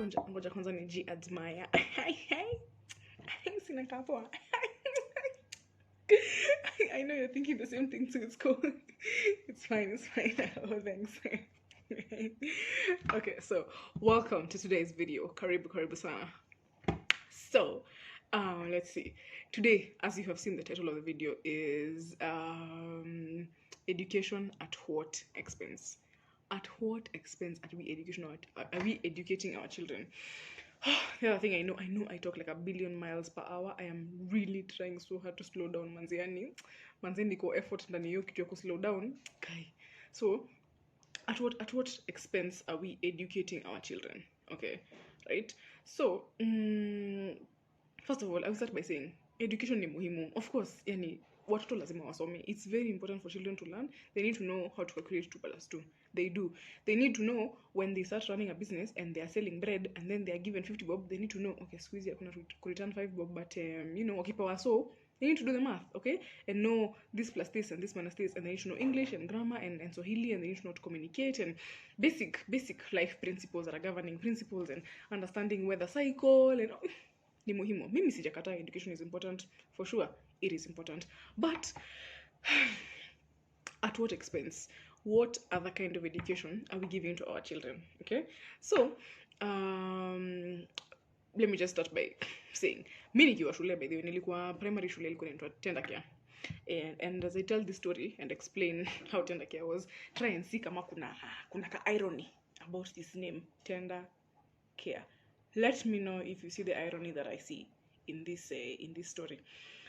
ngoja kwanza admire. Sina kapoa. I know you're thinking the same thing too. It's cool. It's fine. Oh, thanks. Okay, so welcome to today's video. Karibu sana. So, let's see. Today, as you have seen, the title of the video is education at what expense? At what expense are we educating our children? The other thing, I know I talk like 1 billion miles per hour. I am really trying so hard to slow down, manzi niko effort ndani hiyo kitu ya ku slow down kai. So at what expense are we educating our children? Okay, right? So first of all, I will start by saying education ni muhimu. Of course, yani watoto lazima wasome. It's very important for children to learn. They need to know how to calculate 2 plus 2. They do. They need to know when they start running a business and they are selling bread and then they are given 50 bob, they need to know, okay, squeeze hakuna to return 5 bob, but wakipawa so they need to do the math, okay, and know this plus this and this minus this, and they need to know English and grammar and Swahili, and they need to know how to communicate and basic life principles that are governing principles and understanding weather cycle and ni muhimu. Mimi sijakataa education is important, for sure it is important, but at what expense? What other kind of education are we giving to our children? Okay, so let me just start by saying, mimi nikiwa shule, by the way, nilikuwa primary shule, ilikuwa inaitwa Tender Care, and as I tell this story and explain how Tender Care was, try and see kama kuna ka irony about this name Tender Care. Let me know if you see the irony that I see in this story.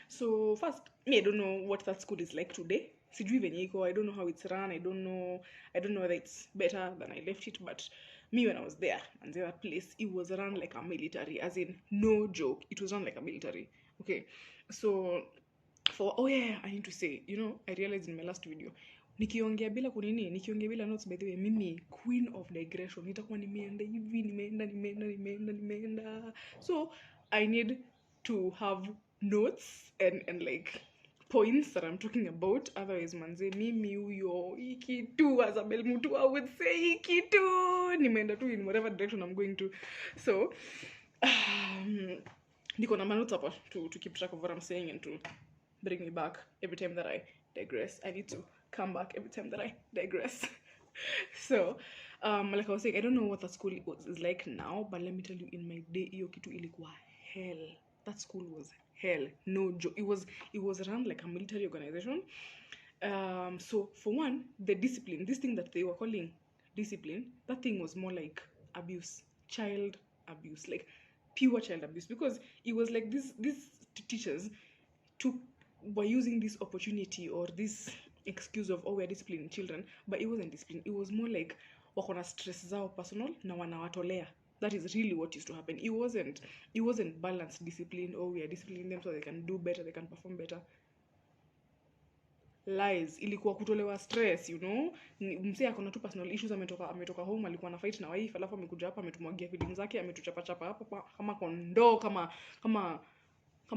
So first, me, I don't know what that school is like today. Sijui venye iko. I don't know how it's run. I don't know whether it's better than I left it. But me, when I was there, and that place, it was run like a military. As in, no joke, it was run like a military. Okay, so I need to say, I realized in my last video, nikiongea bila notes, by the way, mimi queen of digression, nitakuwa nimeenda hivi, nimeenda. So I need to have notes and like points that I'm talking about, otherwise manze mimi huyo ikitu, as Abel Mutu I would say, ikitu nimeenda tu in whatever direction I'm going to. So niko na notes hapa to keep track of what I'm saying and to bring me back every time that I digress. I need to come back every time that I digress. So like I was saying, I don't know what that school is like now, but let me tell you, in my day hiyo kitu ilikuwa hell. That school was hell, no joke. It was run like a military organization. So for one, the discipline, this thing that they were calling discipline, that thing was more like abuse, child abuse, like pure child abuse, because it was like these teachers were using this opportunity or this excuse of, we're disciplining children, but it wasn't discipline. It was more like wakona stress zao personal na wanawatolea. That is really what used to happen. It wasn't balanced discipline, we are disciplining them so they can do better, they can perform better. Lies. Ilikuwa kutolewa stress, msee akona tu personal issues, ametoka home, alikuwa na fight na wife, alafu amekuja hapa ametumwagia feelings zake, ametuchapa hapa kama kondoo, kama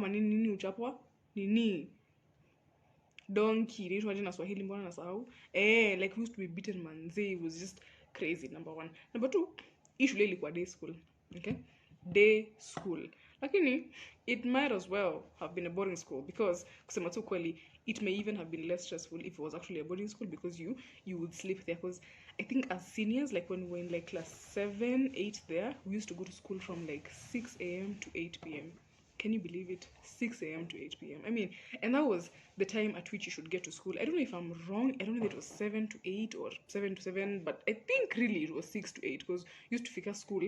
nini uchapwa nini donkey, inaitwa na Swahili, mbona nasahau, like we used to be beaten manze. It was just crazy, number one. Number two, shule ilikuwa day school, okay, day school, lakini it might as well have been a boarding school, because kusema tu kweli, it may even have been less stressful if it was actually a boarding school, because you would sleep there. Because I think as seniors, like when we were in like class 7, 8 there, we used to go to school from like 6 a.m. to 8 p.m. Can you believe it? 6 a.m. to 8 p.m. I mean, and that was the time at which you should get to school. I don't know if I'm wrong. I don't know if it was 7 to 8 or 7 to 7, but I think really it was 6 to 8, because you used to figure school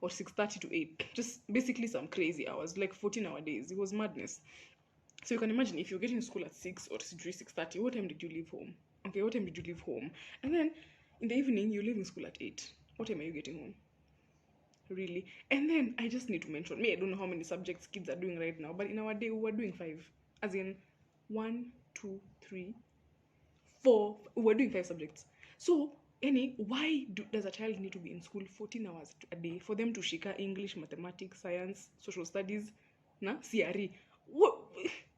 or 6:30 to 8. Just basically some crazy hours, like 14-hour days. It was madness. So you can imagine, if you're getting to school at 6 or 6:30, what time did you leave home? Okay, what time did you leave home? And then in the evening, you're leaving school at 8. What time are you getting home? Really? And then I just need to mention, I don't know how many subjects kids are doing right now, but in our day we were doing 5, as in 1, 2, 3, 4, we were doing 5 subjects. So why does a child need to be in school 14 hours a day for them to shika English, mathematics, science, social studies, CRE?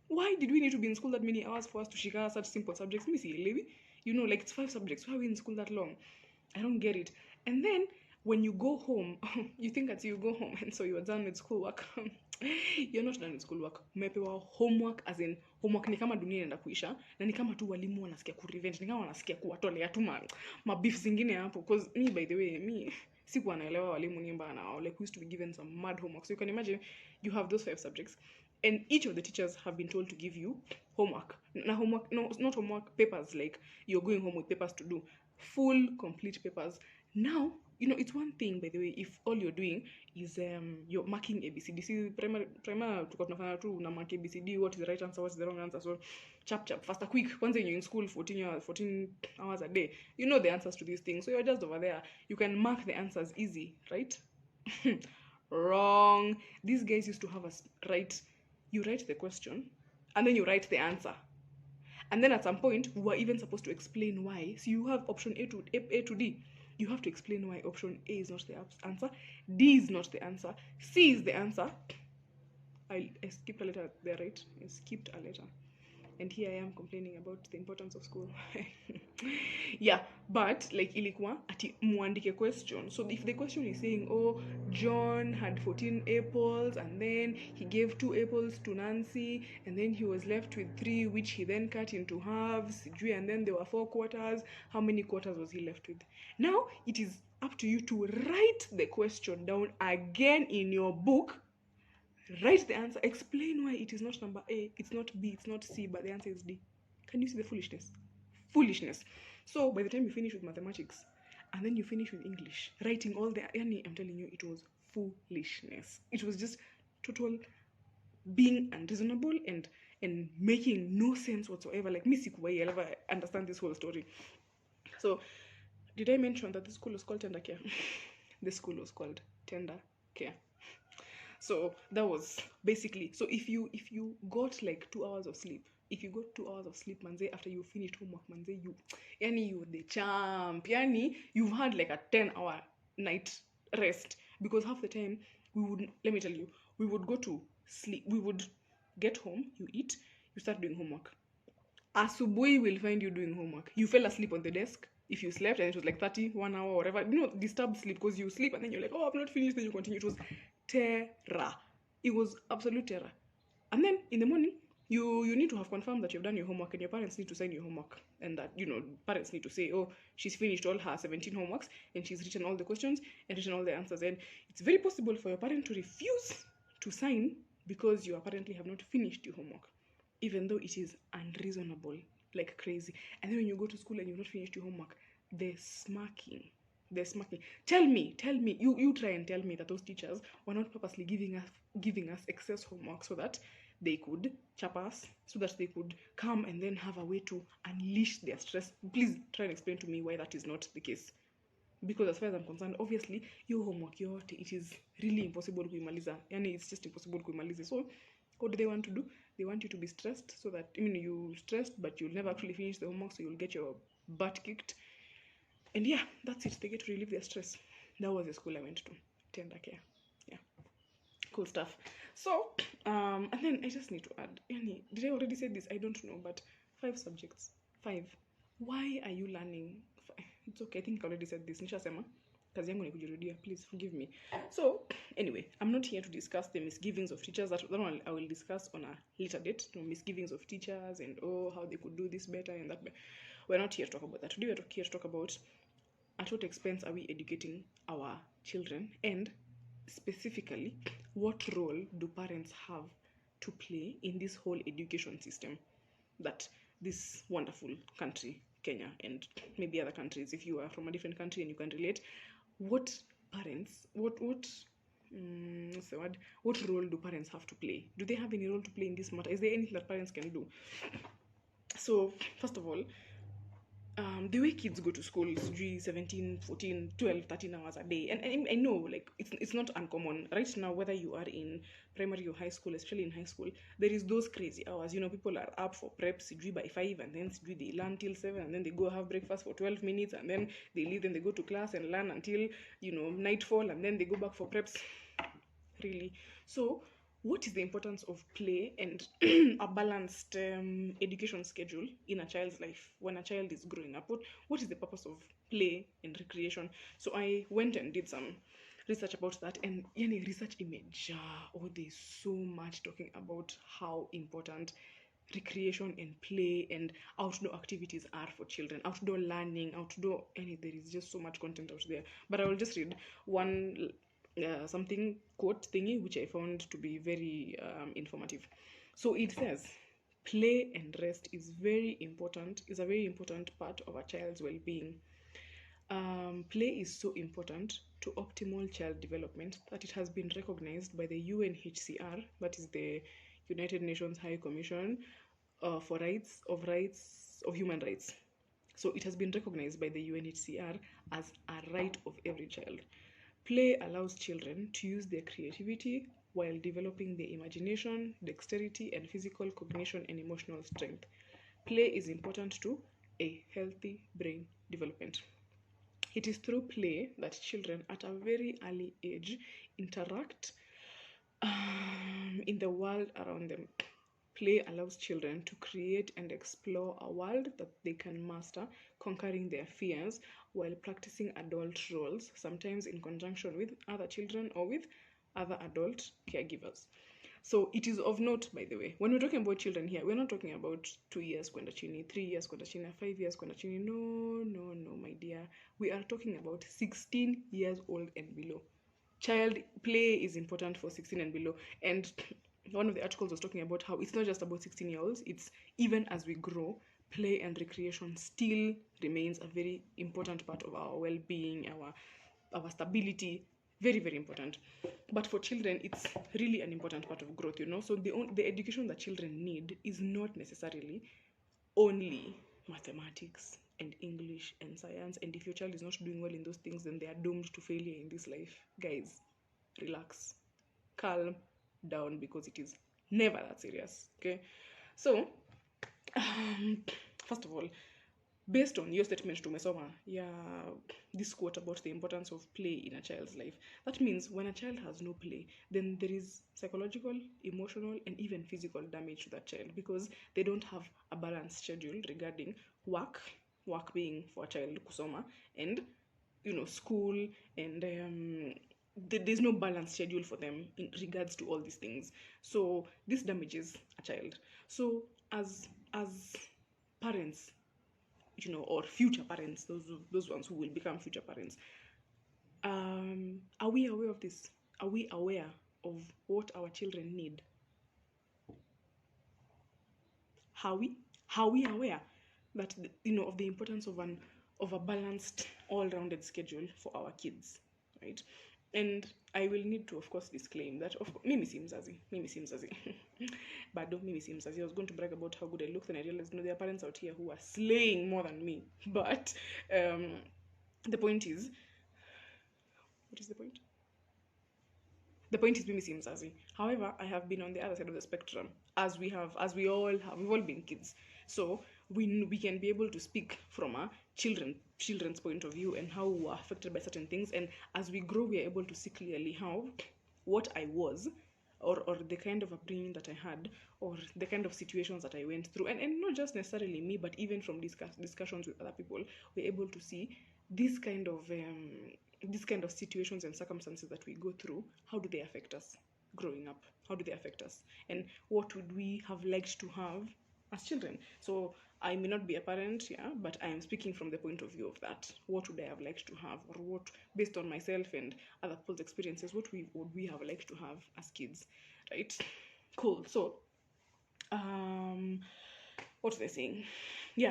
Why did we need to be in school that many hours for us to shika such simple subjects? Like it's 5 subjects. Why are we in school that long? I don't get it. And then when you go home, you think that you go home and so you're done with schoolwork. You're not done with schoolwork. Umepewa homework, as in homework ni kama dunia inaenda kuisha, na ni kama tu walimu wanasikia kurevenge, ni kama wanasikia kuwatolea tu mabeef zingine hapo. Because me, by the way, me sikuwa naelewa walimu ni mbaya na like we used to be given some mad homework. So you can imagine you have those 5 subjects and each of the teachers have been told to give you homework. Now homework, no, not homework, papers, like you're going home with papers to do, full complete papers. Now, you know, it's one thing, by the way, if all you're doing is you're marking ABCD. See, primary tuko tunafanya tu una mark ABCD, what is the right answer, what's the wrong answer. So chap faster, quick. Once you're in school 14 hours a day, you know the answers to these things. So you're just over there. You can mark the answers easy, right? Wrong. These guys used to have us write. You write the question and then you write the answer. And then at some point, we were even supposed to explain why. So you have option A to D. You have to explain why option A is not the answer, D is not the answer, C is the answer. I skipped a letter there, right? I skipped a letter. And here I am complaining about the importance of school. Yeah, but like ilikuwa ati muandike question. So if the question is saying, oh, John had 14 apples and then he gave 2 apples to Nancy and then he was left with 3 which he then cut into halves, and then there were 4 quarters, how many quarters was he left with? Now it is up to you to write the question down again in your book. Write the answer, explain why it is not number A, it's not B, it's not C, but the answer is D. Can you see the foolishness? Foolishness. So by the time you finish with mathematics and then you finish with English, writing all the, I'm telling you, it was foolishness. It was just total being unreasonable and making no sense whatsoever. Like me sikuwai ever understand this whole story. So did I mention that the school was called Tender Care? The school was called Tender Care. So that was basically, so if you got like 2 hours of sleep, manze, after you finished homework, manze, you're the champ. You've had like a 10-hour night rest, because half the time let me tell you, we would go to sleep, we would get home, you eat, you start doing homework. Asubuhi will find you doing homework. You fell asleep on the desk if you slept and it was like 1 hour or whatever. Disturbed sleep, because you sleep and then you're like, oh, I've not finished, then you continue. It was terror. It was absolute terror. And then in the morning, you need to have confirmed that you've done your homework, and your parents need to sign your homework, and that, parents need to say, oh, she's finished all her 17 homeworks and she's written all the questions and written all the answers. And it's very possible for your parent to refuse to sign because you apparently have not finished your homework, even though it is unreasonable, like crazy. And then when you go to school and you've not finished your homework, they're smacking. Tell me, you try and tell me that those teachers were not purposely giving us excess homework so that they could chap us, so that they could come and then have a way to unleash their stress. Please try and explain to me why that is not the case. Because as far as I'm concerned, obviously, your homework, it is really impossible kuimaliza. It's just impossible kuimaliza. So what do they want to do? They want you to be stressed, so that, you stressed, but you'll never actually finish the homework, so you'll get your butt kicked. And yeah, that's it. They get to relieve their stress. That was the school I went to, Tender Care. Yeah, cool stuff. So, and then I just need to add, did I already say this? I don't know, but 5 subjects. 5. Why are you learning? It's okay, I think I already said this. Nishasema, kazi yangu ni kujirudia. Please forgive me. So, anyway, I'm not here to discuss the misgivings of teachers. That one I will discuss on a later date. Misgivings of teachers and how they could do this better and that better. We're not here to talk about that. Today we're here to talk about at what expense are we educating our children, and specifically, what role do parents have to play in this whole education system that this wonderful country, Kenya, and maybe other countries, if you are from a different country and you can relate, what role do parents have to play? Do they have any role to play in this matter? Is there anything that parents can do? So, first of all, the way kids go to school is 17, 14, 12, 13 hours a day. And I know, like, it's not uncommon. Right now, whether you are in primary or high school, especially in high school, there is those crazy hours. People are up for prep by 5, and then they learn till 7, and then they go have breakfast for 12 minutes, and then they leave, and they go to class and learn until, nightfall, and then they go back for preps. Really. So, what is the importance of play and a balanced education schedule in a child's life when a child is growing up? What is the purpose of play and recreation? So I went and did some research about that, and yani research image, there's so much talking about how important recreation and play and outdoor activities are for children, outdoor learning, outdoor any, there is just so much content out there. But I will just read one something quote thingy which I found to be very informative. So it says, play and rest is a very important part of a child's well-being. Play is so important to optimal child development that it has been recognized by the UNHCR, that is the United Nations High Commission for rights of human rights. So it has been recognized by the UNHCR as a right of every child. Play allows children to use their creativity while developing their imagination, dexterity, and physical cognition and emotional strength. Play is important to a healthy brain development. It is through play that children at a very early age interact in the world around them. Play allows children to create and explore a world that they can master, conquering their fears while practicing adult roles, sometimes in conjunction with other children or with other adult caregivers. So it is of note, by the way, when we're talking about children here, we're not talking about 2 years kwenda chini, 3 years kwenda chini, 5 years kwenda chini. No, my dear. We are talking about 16 years old and below. Child play is important for 16 and below. And one of the articles was talking about how it's not just about 16-year-olds, it's even as we grow, play and recreation still remains a very important part of our well-being, our stability, very, very important. But for children, it's really an important part of growth, So the education that children need is not necessarily only mathematics and English and science. And if your child is not doing well in those things, then they are doomed to failure in this life. Guys, relax, calm down, because it is never that serious. Okay, so first of all, based on your statement to Mesoma, this quote about the importance of play in a child's life, that means when a child has no play, then there is psychological, emotional, and even physical damage to that child, because they don't have a balanced schedule regarding work being for a child kusoma, and school, and there's no balanced schedule for them in regards to all these things. So this damages a child. So as parents, or future parents, those ones who will become future parents, are we aware of this? Are we aware of what our children need? Are we aware that of the importance of a balanced, all-rounded schedule for our kids, right? And I will need to, of course, disclaim that, of course, Mimi Simzazi. But don't Mimi Simzazi. I was going to brag about how good I look, and I realized, there are parents out here who are slaying more than me. But the point is, what is the point? The point is Mimi Simzazi. However, I have been on the other side of the spectrum, as we all have. We've all been kids, so we can be able to speak from a children's point of view and how we are affected by certain things. And as we grow, we are able to see clearly how what I was, or the kind of upbringing that I had, or the kind of situations that I went through, and not just necessarily me, but even from discussions with other people, we're able to see this kind of situations and circumstances that we go through. How do they affect us growing up? How do they affect us? And what would we have liked to have as children? So I may not be a parent, but I am speaking from the point of view of that. What would I have liked to have, or what, based on myself and other people's experiences, what would we have liked to have as kids, right? Cool. So, what was I saying?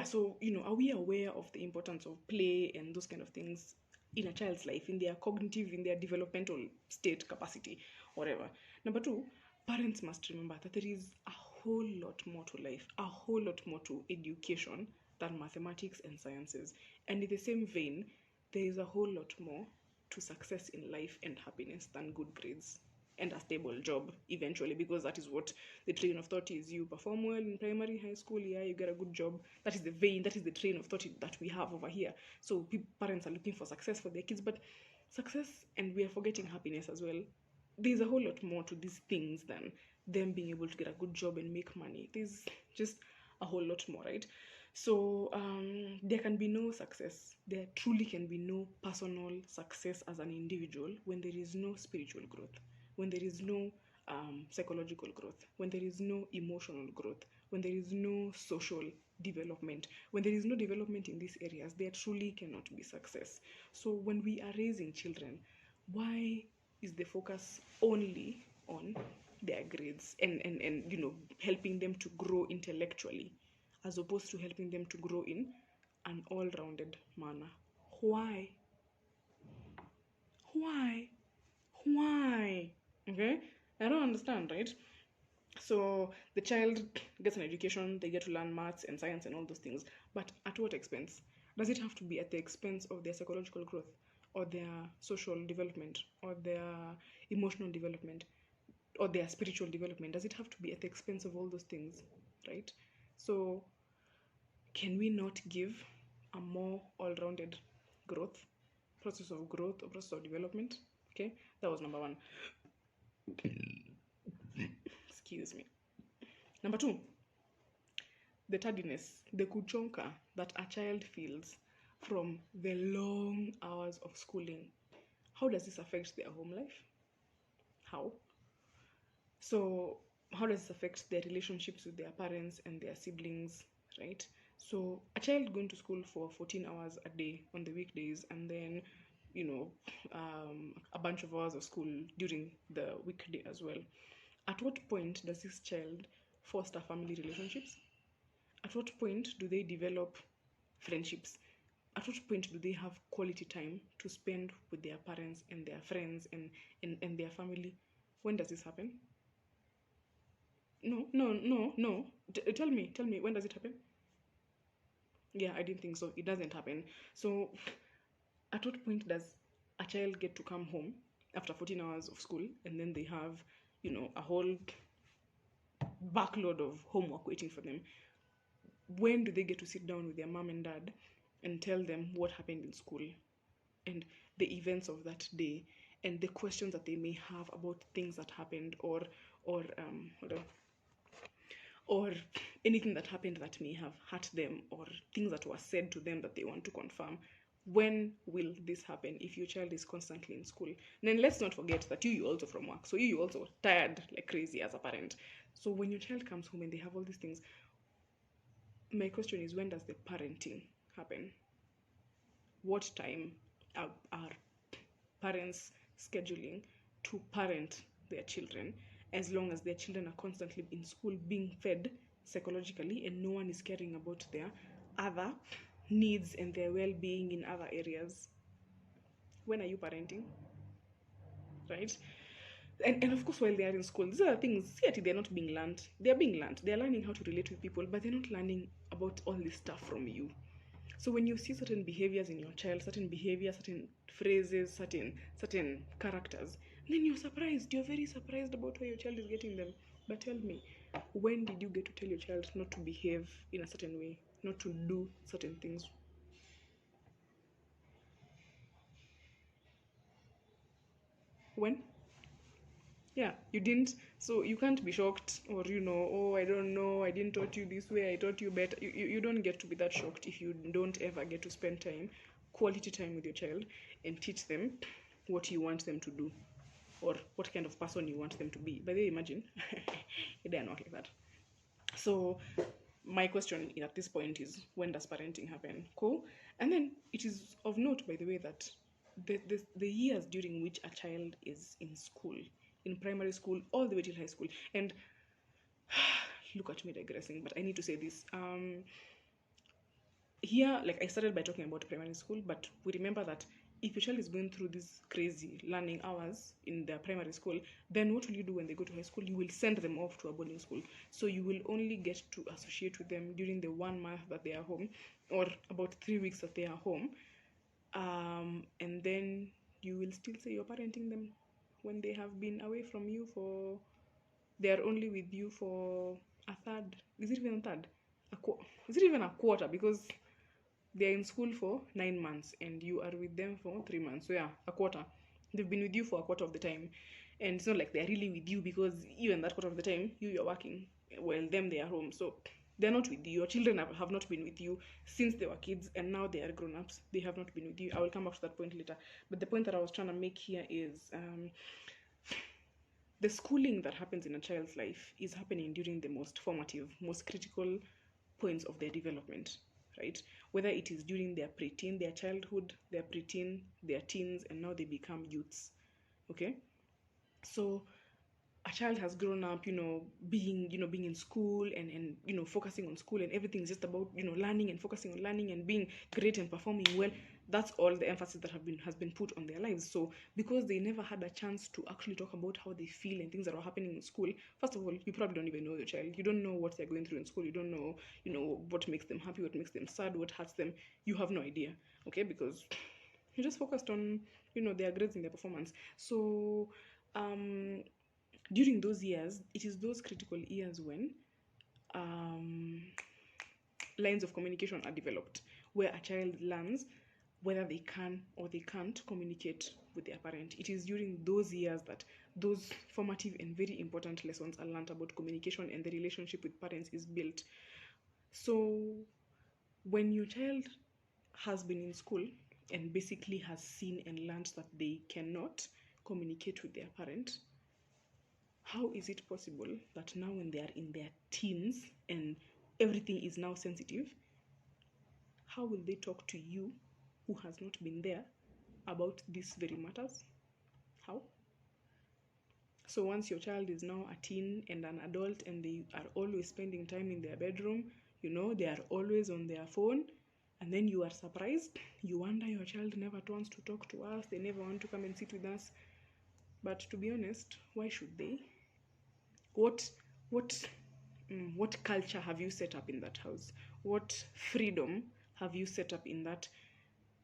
So, are we aware of the importance of play and those kind of things in a child's life, in their cognitive, in their developmental state, capacity, whatever? Number two, parents must remember that there is a whole lot more to life, a whole lot more to education than mathematics and sciences. And in the same vein, there is a whole lot more to success in life and happiness than good grades and a stable job eventually, because that is what the train of thought is. You perform well in primary, high school, you get a good job. That is the vein, that is the train of thought that we have over here. So parents are looking for success for their kids, but success, and we are forgetting happiness as well. there's a whole lot more to these things than them being able to get a good job and make money. There's just a whole lot more, right? So there can be no success. There truly can be no personal success as an individual when there is no spiritual growth, when there is no psychological growth, when there is no emotional growth, when there is no social development, when there is no development in these areas, there truly cannot be success. So when we are raising children, why is the focus only on their grades and helping them to grow intellectually, as opposed to helping them to grow in an all-rounded manner? Why? Why? Okay, I don't understand, right? So the child gets an education, they get to learn maths and science and all those things, but at what expense? Does it have to be at the expense of their psychological growth, or their social development, or their emotional development, or their spiritual development? Does it have to be at the expense of all those things, right? So can we not give a more all-rounded growth, process of growth, or process of development? Okay, that was number one. Excuse me. Number two, the tardiness, the kuchonka that a child feels from the long hours of schooling. How does this affect their home life? How? So how does this affect their relationships with their parents and their siblings, right? So a child going to school for 14 hours a day on the weekdays, and then a bunch of hours of school during the weekday as well. At what point does this child foster family relationships? At what point do they develop friendships? At what point do they have quality time to spend with their parents and their friends and their family? When does this happen? No. Tell me, when does it happen? Yeah, I didn't think so. It doesn't happen. So at what point does a child get to come home after 14 hours of school, and then they have, a whole backload of homework waiting for them? When do they get to sit down with their mom and dad and tell them what happened in school and the events of that day and the questions that they may have about things that happened, or or anything that happened that may have hurt them, or things that were said to them that they want to confirm? When will this happen if your child is constantly in school? And then let's not forget that you also from work, so you also tired like crazy as a parent. So when your child comes home and they have all these things, my question is, when does the parenting happen? What time are parents scheduling to parent their children, as long as their children are constantly in school being fed psychologically and no one is caring about their other needs and their well-being in other areas? When are you parenting, right? And of course, while they are in school, these are things, see, they're not being learned. They're being learned. They're learning how to relate with people, but they're not learning about all this stuff from you. So when you see certain behaviors in your child, certain behaviors, certain phrases, certain characters, then you're surprised. You're very surprised about where your child is getting them. But tell me, when did you get to tell your child not to behave in a certain way, not to do certain things? When? Yeah, you didn't. So you can't be shocked, or oh, I don't know, I didn't taught you this way, I taught you better. You don't get to be that shocked if you don't ever get to spend quality time with your child, and teach them what you want them to do, or what kind of person you want them to be. By the way, imagine it didn't work like that. So my question at this point is, when does parenting happen? Cool. And then it is of note, by the way, that the years during which a child is in school, in primary school all the way till high school, and look at me digressing, but I need to say this. Here, like, I started by talking about primary school, but we remember that if your child is going through these crazy learning hours in their primary school, then what will you do when they go to high school? You will send them off to a boarding school. So you will only get to associate with them during the 1 month that they are home, or about 3 weeks that they are home. And then you will still say you're parenting them when they have been away from you they are only with you for a third. Is it even a third? Is it even a quarter? Because they're in school for 9 months and you are with them for 3 months. So yeah, a quarter. They've been with you for a quarter of the time. and it's not like they're really with you, because you and that quarter of the time you're working, while them they are home. So they're not with you. Your children have not been with you since they were kids, and now they are grown-ups. They have not been with you. I will come back to that point later, but the point that I was trying to make here is the schooling that happens in a child's life is happening during the most formative, most critical points of their development, right? Whether it is during their preteen, their childhood, their preteen, their teens, and now they become youths. Okay, so a child has grown up, being in school, and focusing on school, and everything's just about learning and focusing on learning and being great and performing well. That's all the emphasis that has been put on their lives. So because they never had a chance to actually talk about how they feel and things that are happening in school, first of all, you probably don't even know your child. You don't know what they're going through in school. You don't know what makes them happy, what makes them sad, what hurts them. You have no idea. Okay, because you just focused on their grades and their performance. So during those years, it is those critical years when lines of communication are developed, where a child learns whether they can or they can't communicate with their parent. It is during those years that those formative and very important lessons are learned about communication, and the relationship with parents is built. So when your child has been in school and basically has seen and learned that they cannot communicate with their parent, how is it possible that now when they are in their teens and everything is now sensitive, how will they talk to you who has not been there about these very matters? How? So once your child is now a teen and an adult, and they are always spending time in their bedroom, they are always on their phone, and then you are surprised, you wonder your child never wants to talk to us, they never want to come and sit with us. But to be honest, why should they? What culture have you set up in that house? What freedom have you set up in that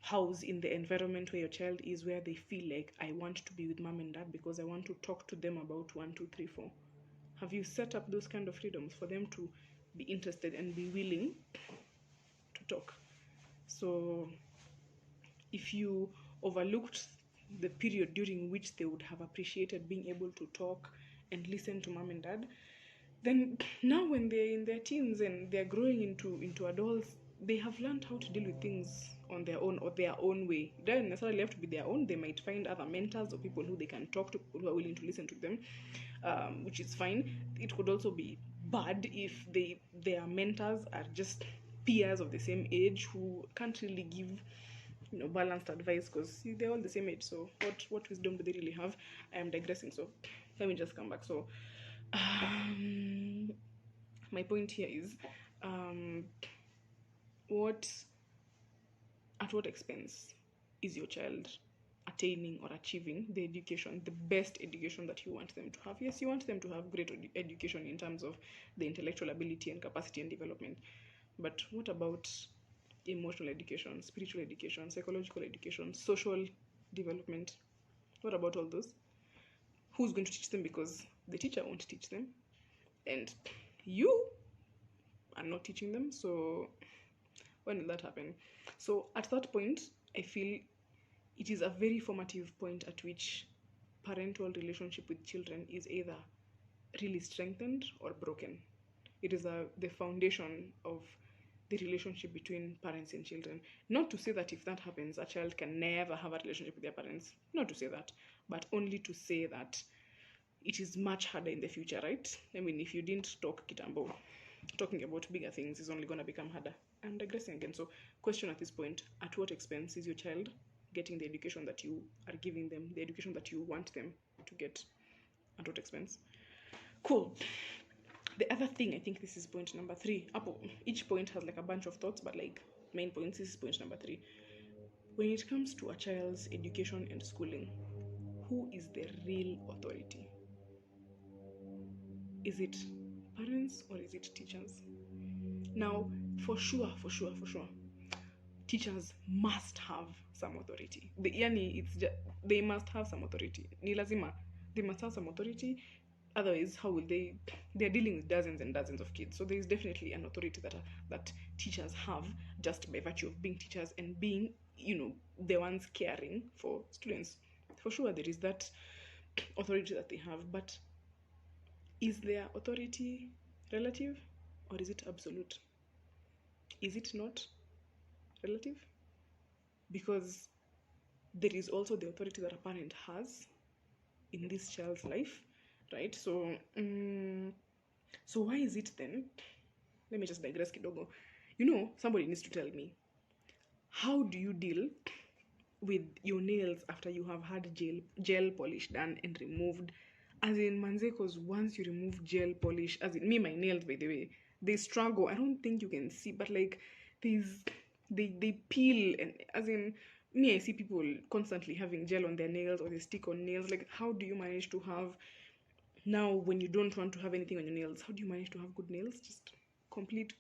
house, in the environment where your child is, where they feel like, I want to be with mom and dad because I want to talk to them about 1, 2, 3, 4? Have you set up those kind of freedoms for them to be interested and be willing to talk? So if you overlooked the period during which they would have appreciated being able to talk and listen to mom and dad, then now when they're in their teens and they're growing into adults, they have learned how to deal with things on their own, or their own way. It doesn't necessarily have to be their own. They might find other mentors or people who they can talk to, people who are willing to listen to them, which is fine. It could also be bad if their mentors are just peers of the same age who can't really give balanced advice, because they're all the same age. So what wisdom do they really have? I am digressing, so let me just come back. So my point here is, at what expense is your child attaining or achieving the education, the best education that you want them to have? Yes, you want them to have great education in terms of the intellectual ability and capacity and development, but what about emotional education, spiritual education, psychological education, social development? What about all those? Who's going to teach them? Because the teacher won't teach them, and you are not teaching them. So when will that happen? So at that point, I feel it is a very formative point at which parental relationship with children is either really strengthened or broken. It is the foundation of the relationship between parents and children. Not to say that if that happens, a child can never have a relationship with their parents. Not to say that, but only to say that it is much harder in the future, right? I mean, if you didn't talk kitambo, talking about bigger things is only going to become harder. I'm digressing again. So question at this point, at what expense is your child getting the education that you are giving them, the education that you want them to get? At what expense? Cool. The other thing, I think this is point number 3. Each point has like a bunch of thoughts, but like main points, this is point number 3. When it comes to a child's education and schooling, who is the real authority? Is it parents or is it teachers? Now, for sure, teachers must have some authority. They must have some authority. Ni lazima, they must have some authority. Otherwise, how will they? They're dealing with dozens and dozens of kids. So there is definitely an authority that teachers have, just by virtue of being teachers and being, the ones caring for students. For sure, there is that authority that they have, but is their authority relative or is it absolute? Is it not relative? Because there is also the authority that a parent has in this child's life, right? So so why is it then, let me just digress kidogo, somebody needs to tell me, how do you deal with your nails after you have had gel polish done and removed? As in, manze, because once you remove gel polish, as in me, my nails, by the way, they struggle. I don't think you can see, but like they peel, and as in me, I see people constantly having gel on their nails or they stick on nails. Like, how do you manage to have, now when you don't want to have anything on your nails, how do you manage to have good nails? Just complete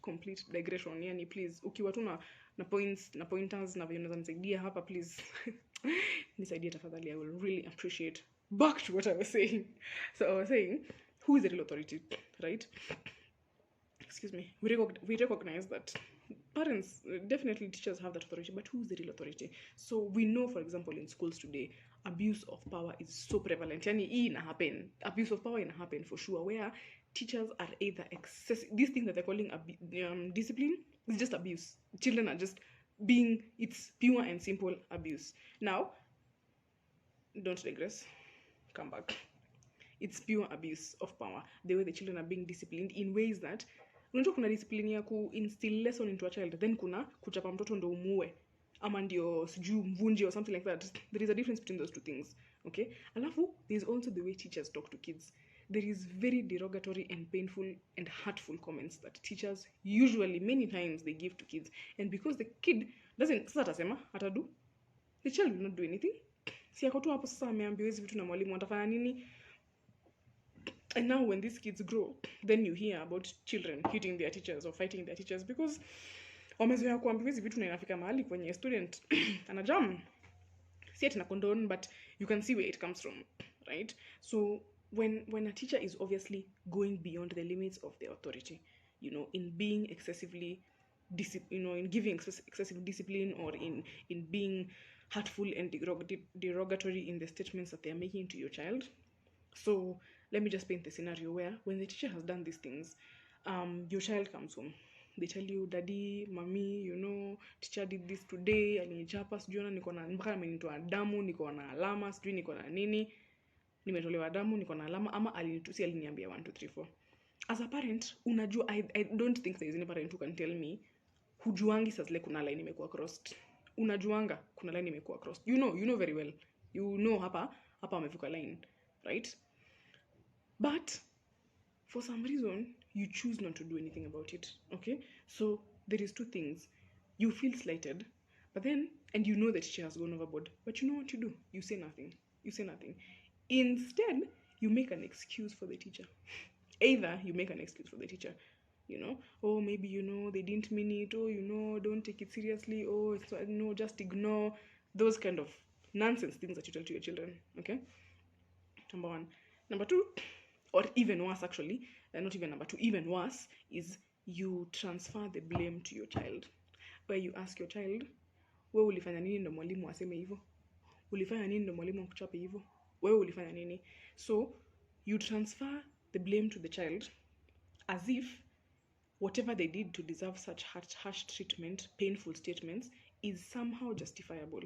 digression. Yani, please, ukiwa tu na points na pointers na venye unaweza nisaidia hapa, please nisaidie tafadhali, I will really appreciate. Back to what I was saying. So I was saying, who is the real authority, right? Excuse me. We recognize that parents, definitely teachers have that authority, but who's the real authority? So we know, for example, in schools today, abuse of power is so prevalent. Yani, abuse of power happen for sure, where teachers are either excessive, this thing that they're calling discipline is just abuse. Children are just being, it's pure and simple abuse. Now, don't digress, come back. It's pure abuse of power, the way the children are being disciplined in ways that, unajua kuna discipline ya instill lesson into a child, then kuna kuchapa mtoto ndo umue ama ndio sijui mvunje or something like that. There is a difference between those two things, okay? Alafu, there is also the way teachers talk to kids. There is very derogatory and painful and hurtful comments that teachers usually, many times, they give to kids, and because the kid doesn't, sasa atasema atadu, the child will not do anything. Si ako tu hapo sasa ameambiwa hizi vitu na mwalimu, atafanya nini? And now when these kids grow, then you hear about children hitting their teachers or fighting their teachers because wamezoea kuambiwa hizi vitu na inafika mahali kwenye student anajam. Si ati na condone, but you can see where it comes from, right? So when a teacher is obviously going beyond the limits of their authority, in being excessively in giving excessive discipline, or in being hurtful and derogatory in the statements that they are making to your child. So let me just paint the scenario where when the teacher has done these things, your child comes home. They tell you, daddy, mommy, teacher did this today, alinichapa, sijui niko na mpaka amenitoa damu, niko na alama, sijui niko na nini, nimetolewa damu, niko na alama, ama alinitusi, aliniambia 1 2 3 4. As a parent, unajua, I don't think there is any parent who can tell me hujuangi sasa like kuna line imekuwa crossed. Unajuanga kuna line imekuwa crossed. You know very well. Hapa amevuka line, right? But for some reason, you choose not to do anything about it, okay? So there is two things. You feel slighted, but then, and you know the teacher has gone overboard, but you know what you do? You say nothing. Instead, you make an excuse for the teacher. Either you make an excuse for the teacher, oh, maybe, they didn't mean it, oh, don't take it seriously, oh, just ignore, those kind of nonsense things that you tell to your children, okay? Number one. Number two, or even worse actually, not even number two, even worse, is you transfer the blame to your child, where you ask your child, wewe ulifanya nini ndo mwalimu aseme hivyo? Ulifanya nini ndo mwalimu akuchape hivyo? Wewe ulifanya nini? So you transfer the blame to the child as if whatever they did to deserve such harsh treatment, painful statements, is somehow justifiable.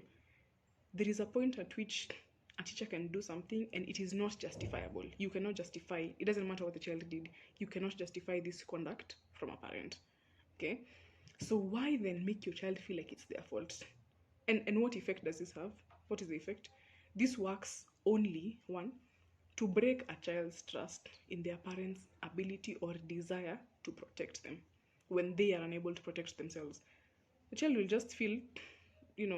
There is a point at which a teacher can do something and it is not justifiable. You cannot justify, it doesn't matter what the child did, you cannot justify this conduct from a parent, okay? So why then make your child feel like it's their fault? And what effect does this have? What is the effect? This works only, one, to break a child's trust in their parents' ability or desire to protect them when they are unable to protect themselves. The child will just feel,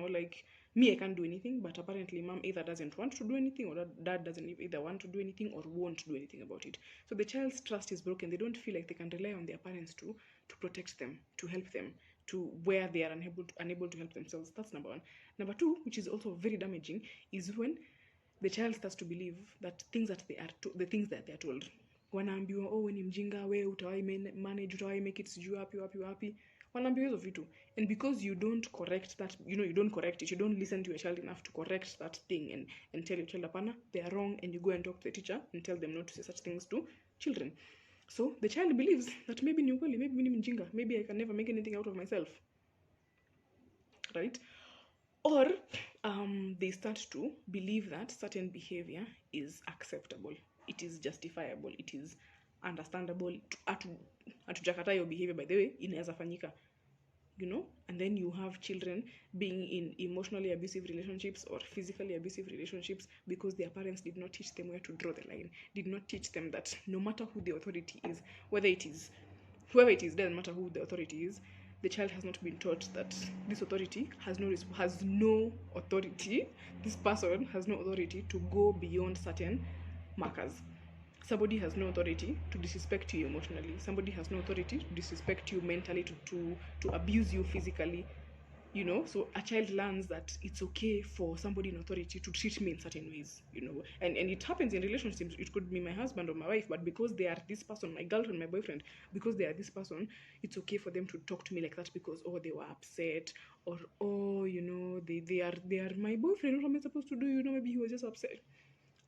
like, me, I can't do anything, but apparently mom either doesn't want to do anything, or dad doesn't either want to do anything or won't do anything about it. So the child's trust is broken. They don't feel like they can rely on their parents to protect them, to help them, to where they are unable to help themselves. That's number one. Number two, which is also very damaging, is when the child starts to believe that the things that they are told. Wanaambiwa, oh, when mjinga, we utawai manage, utawai make it sijui wapi. wanaambiwa hizo vitu, and because you don't correct that, you don't correct it, you don't listen to your child enough to correct that thing and tell your child hapana, they are wrong, and you go and talk to the teacher and tell them not to say such things to children. So the child believes that maybe ni ukweli, maybe mimi ni mjinga, maybe I can never make anything out of myself, right? Or they start to believe that certain behavior is acceptable, it is justifiable, it is understandable. Hatujakata your behavior, by the way, inaweza fanyika, and then you have children being in emotionally abusive relationships or physically abusive relationships because their parents did not teach them where to draw the line, did not teach them that no matter who the authority is, whoever it is, doesn't matter who the authority is, the child has not been taught that this authority has no authority, this person has no authority to go beyond certain markers. Somebody has no authority to disrespect you emotionally. Somebody has no authority to disrespect you mentally, to abuse you physically. So a child learns that it's okay for somebody in authority to treat me in certain ways, and it happens in relationships. It could be my husband or my wife, but because they are this person, my girlfriend, my boyfriend, because they are this person, it's okay for them to talk to me like that because they were upset, or they are my boyfriend. What am I supposed to do? Maybe he was just upset.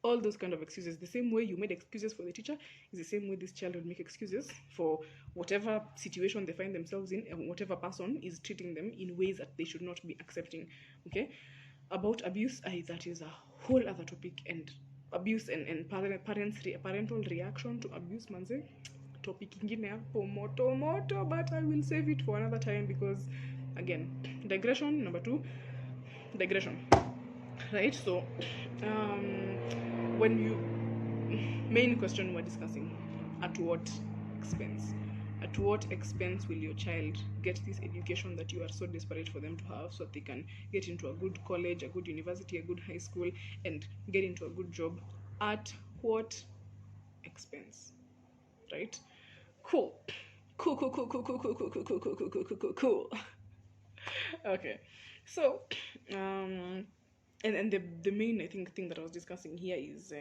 All those kind of excuses. The same way you made excuses for the teacher is the same way this child would make excuses for whatever situation they find themselves in, and whatever person is treating them in ways that they should not be accepting. Okay? About abuse, that is a whole other topic, and abuse and parental reaction to abuse, manze, topic ingine hapo moto, but I will save it for another time because, again, digression. Number 2, digression. Right? So when you main question we're discussing, at what expense will your child get this education that you are so desperate for them to have, so that they can get into a good college, a good university, a good high school, and get into a good job? At what expense? Right? Cool. Okay, so and the main, I think, thing that I was discussing here is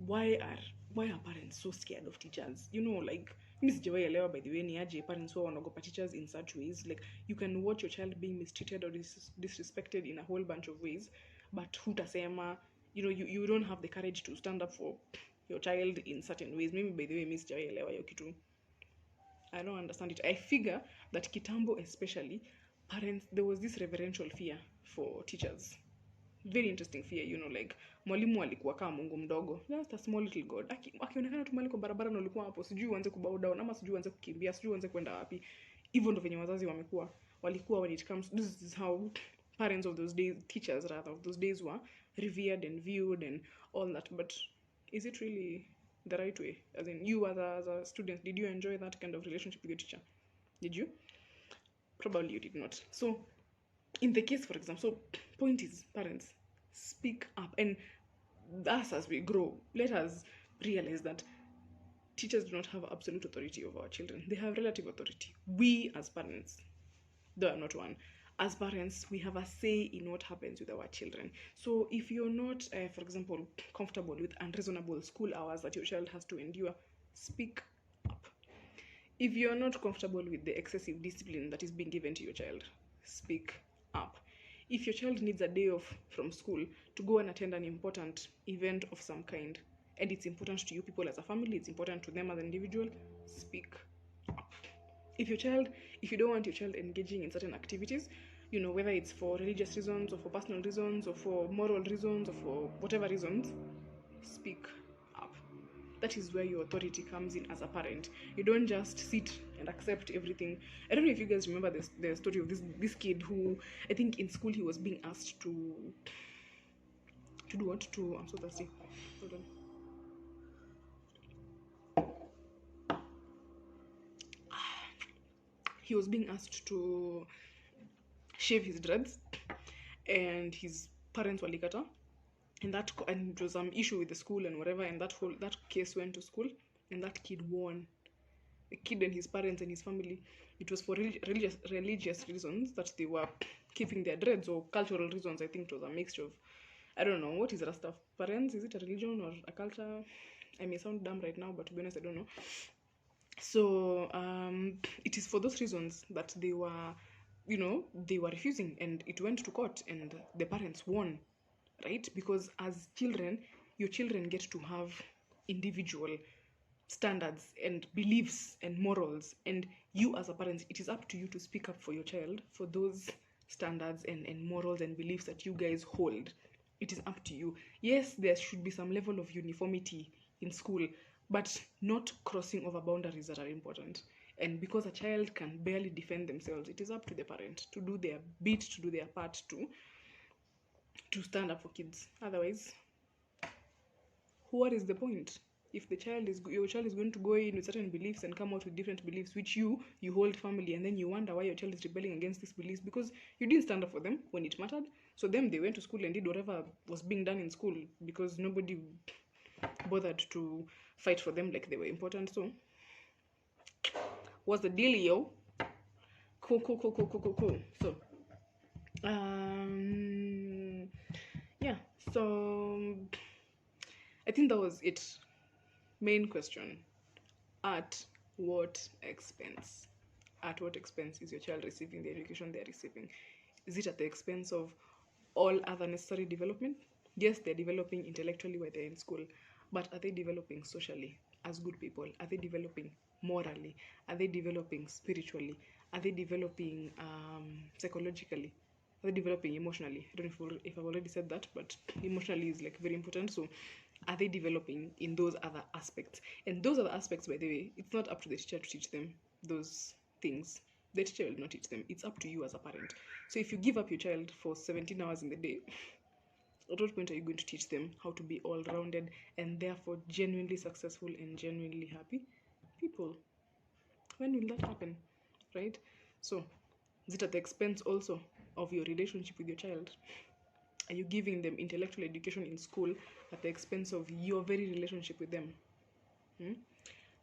why are parents so scared of teachers? Like, mimi sijawahi elewa, by the way, ni aje parents wao wanaogopa teachers in such ways. Like, you can watch your child being mistreated or disrespected in a whole bunch of ways, but hutasema, you don't have the courage to stand up for your child in certain ways. Maybe, by the way, mimi sijawahi elewa hiyo kitu. I don't understand it. I figure that kitambo, especially, parents, there was this reverential fear for teachers. Very interesting fear, like mwalimu alikuwa kama Mungu mdogo, just a small little god. Akionekana tu mali kwa barabara na ulikuwa hapo, sijui uanze kubow down, ama sijui uanze kukimbia, sijui uanze kwenda wapi. Hivyo ndo venye wazazi walikuwa when it comes, this is how parents of those days, teachers rather, of those days were revered and viewed and all that. But is it really the right way? As in, you as a student, did you enjoy that kind of relationship with your teacher? Did you? Probably you did not. So in the case, for example, so point is, parents, speak up. And thus, as we grow, let us realize that teachers do not have absolute authority over our children. They have relative authority. We as parents, though I'm not one, as parents, we have a say in what happens with our children. So if you're not, for example, comfortable with unreasonable school hours that your child has to endure, speak up. If you're not comfortable with the excessive discipline that is being given to your child, speak up. If your child needs a day off from school to go and attend an important event of some kind, and it's important to you people as a family, it's important to them as an individual, speak up. If you don't want your child engaging in certain activities, whether it's for religious reasons or for personal reasons or for moral reasons or for whatever reasons, speak up. That is where your authority comes in as a parent. You don't just sit and accept everything. I don't know if you guys remember the story of this kid who, I think in school, he was being asked to do what? I'm so thirsty. Hold on. He was being asked to shave his dreads, and his parents were likata, and it was some issue with the school and whatever, and that case went to school, and that kid won. The kid and his parents and his family, it was for religious reasons that they were keeping their dreads, or cultural reasons. I think it was a mixture of, I don't know, what is Rastafarians? Is it a religion or a culture? I may sound dumb right now, but to be honest, I don't know. So it is for those reasons that they were, they were refusing, and it went to court, and the parents won, right? Because as children, your children get to have individual standards and beliefs and morals, and you as a parent, it is up to you to speak up for your child for those standards and morals and beliefs that you guys hold. It is up to you. Yes, there should be some level of uniformity in school, but not crossing over boundaries that are important. And because a child can barely defend themselves, it is up to the parent to do their bit, to do their part, to stand up for kids. Otherwise, what is the point? If your child is going to go in with certain beliefs and come out with different beliefs, which you hold firmly, and then you wonder why your child is rebelling against these beliefs because you didn't stand up for them when it mattered. So them, they went to school and did whatever was being done in school because nobody bothered to fight for them like they were important. So what's the deal, yo? Cool. So yeah, so I think that was it. Main question: at what expense? At what expense is your child receiving the education they're receiving? Is it at the expense of all other necessary development? Yes, they're developing intellectually while they're in school, but are they developing socially as good people? Are they developing morally? Are they developing spiritually? Are they developing psychologically? Are they developing emotionally? I don't know if I've already said that, but emotionally is like very important. So are they developing in those other aspects? And those other aspects, by the way, it's not up to the teacher to teach them those things. The teacher will not teach them. It's up to you as a parent. So if you give up your child for 17 hours in the day, at what point are you going to teach them how to be all-rounded and therefore genuinely successful and genuinely happy people? When will that happen, right? So is it at the expense also of your relationship with your child? Are you giving them intellectual education in school at the expense of your very relationship with them?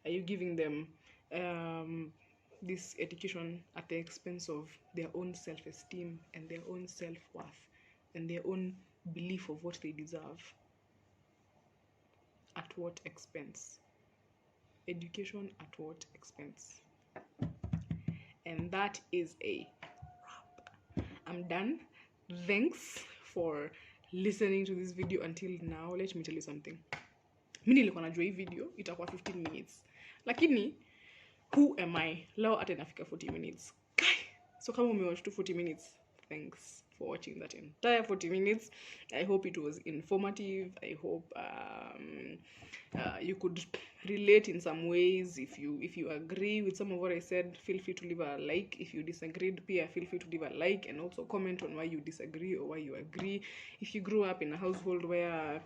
Are you giving them this education at the expense of their own self-esteem and their own self-worth and their own belief of what they deserve? At what expense? Education at what expense? And that is a wrap. I'm done. Thanks for listening to this video until now. Let me tell you something. Mimi nilikuwa najua hii video itakuwa 15 minutes, lakini who am I? Leo hata inafika 40 minutes. So kama umewatch to 40 minutes, thanks for watching that entire 40 minutes. I hope it was informative. I hope you could relate in some ways. If you agree with some of what I said, feel free to leave a like. If you disagreed, feel free to leave a like, and also comment on why you disagree or why you agree. If you grew up in a household where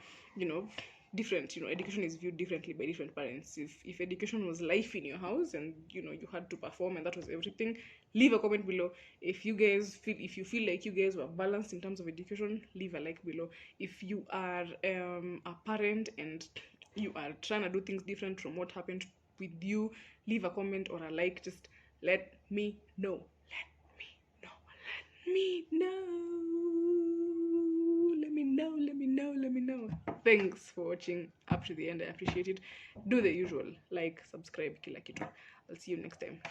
different, education is viewed differently by different parents. If education was life in your house and you had to perform and that was everything, leave a comment below. If you feel like you guys were balanced in terms of education, leave a like below. If you are a parent and you are trying to do things different from what happened with you, leave a comment or a like. Just let me know. Let me know. Thanks for watching up to the end. I appreciate it. Do the usual, like, subscribe, kila kitu. I'll see you next time.